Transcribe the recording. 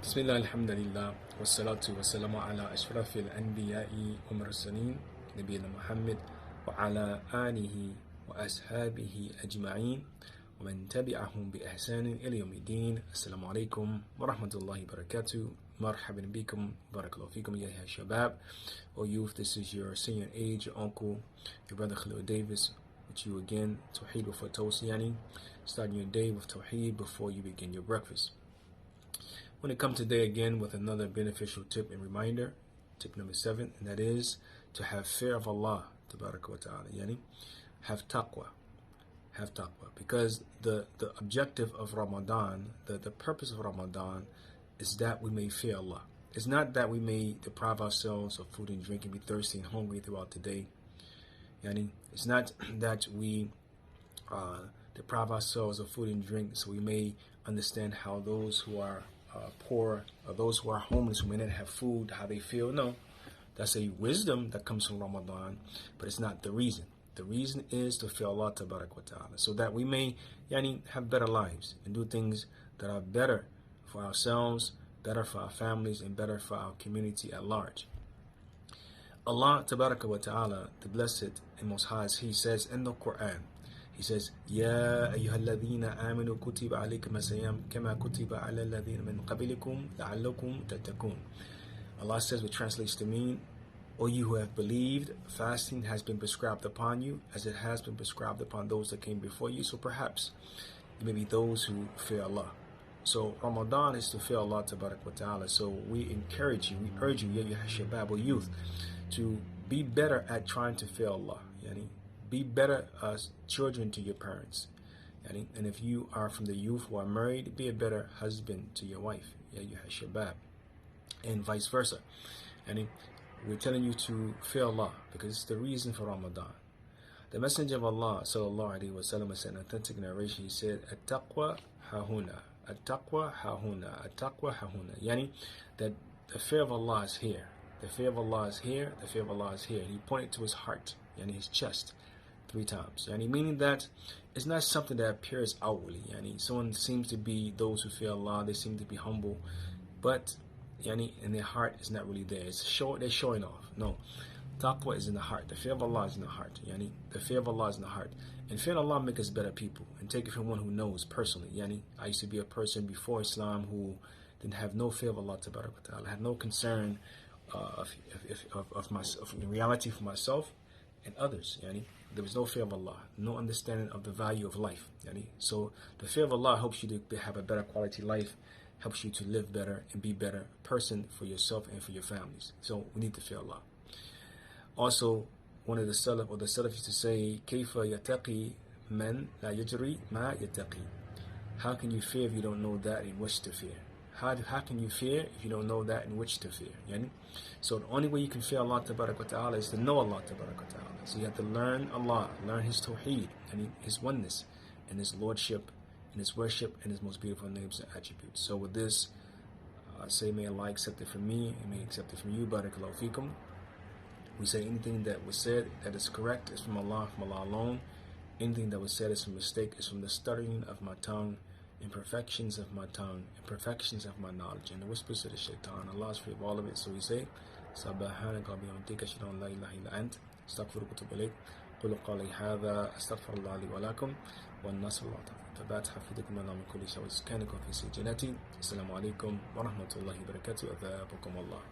Bismillah, alhamdulillah, wassalatu wassalamu ala ashrafil anbiya'i wa mursalin, Nabiyina Muhammad wa ala alihi wa ashabihi ajma'in, wa man tabi'ahum bi ihsanin ila yawmiddin. Assalamu alaikum wa rahmatullahi wa barakatuh. Marhaban bikum, barakallahu fikum, ya shabab. O youth, this is your senior age, your uncle, your brother Khaleel Davis, with you again, Tawheed before toast, starting your day with Tawheed before you begin your breakfast. I'm going to come today again with another beneficial tip and reminder, tip number 7, and that is to have fear of Allah, tabaraka wa ta'ala, have taqwa, because the objective of Ramadan, the purpose of Ramadan is that we may fear Allah. It's not that we may deprive ourselves of food and drink and be thirsty and hungry throughout the day. It's not that we deprive ourselves of food and drink so we may understand how those who are poor or those who are homeless who may not have food, how they feel. No, that's a wisdom that comes from Ramadan, but it's not the reason. The reason is to fear Allah tabarak wa ta'ala, so that we may have better lives and do things that are better for ourselves, better for our families, and better for our community at large. Allah tabarak wa ta'ala, the blessed and most high, He says in the Quran, He says, يَا أَيُّهَا الَّذِينَ آمَنُوا كُتِبَ عَلَيْكُمُ الصِّيَامُ كَمَا كُتِبَ عَلَى الَّذِينَ مِنْ قَبْلِكُمْ لَعَلَّكُمْ تَتَّقُونَ. Allah says, which translates to mean, O you who have believed, fasting has been prescribed upon you as it has been prescribed upon those that came before you, so perhaps it may be those who fear Allah. So Ramadan is to fear Allah tabarak wa ta'ala. So we encourage you, we urge you, ya shabab, or youth, to be better at trying to fear Allah. Be better as children to your parents. And if you are from the youth who are married, be a better husband to your wife. Ya shabab. And vice versa. We're telling you to fear Allah because it's the reason for Ramadan. The Messenger of Allah sallallahu alaihi wasallam said in an authentic narration, he said, "At-taqwa hahuna, at-taqwa hahuna, at-taqwa hahuna." That the fear of Allah is here. The fear of Allah is here. The fear of Allah is here. And he pointed to his heart, his chest, 3 times. Meaning that it's not something that appears outwardly. Someone seems to be those who fear Allah. They seem to be humble, but in their heart is not really there. They're showing off. No, taqwa is in the heart. The fear of Allah is in the heart. The fear of Allah is in the heart. And fear of Allah makes us better people. And take it from one who knows personally. I used to be a person before Islam who didn't have no fear of Allah tabarak wa ta'ala. Had no concern of reality for myself and others. There was no fear of Allah, no understanding of the value of life. So the fear of Allah helps you to have a better quality life, helps you to live better and be better person for yourself and for your families. So we need to fear Allah. Also, one of the Salaf used to say, كيف يتقي من لا يجري ما يتقي. How can you fear if you don't know that in which to fear? How can you fear if you don't know that in which to fear? So the only way you can fear Allah tabarak wa ta'ala is to know Allah tabarak wa ta'ala. So you have to learn Allah, learn His Tawheed, and His oneness, and His Lordship, and His worship, and His most beautiful names and attributes. So with this, I say may Allah accept it from me, and may accept it from you, barakallahu fikum. We say anything that was said that is correct is from Allah alone. Anything that was said is a mistake, is from the stuttering of my tongue, imperfections of my tongue, imperfections of my knowledge, and the whispers of the shaitan. Allah is free of all of it. So we say, سبحانك وبحمدك أشهد أن لا إله إلا أنت أستغفرك وأتوب إليك قولوا قولي هذا أستغفر الله لي ولكم والنصر والتوفيق حفظكم الله من كل شر وسكانكم في سجنتي. السلام عليكم ورحمة الله وبركاته. أذابكم الله.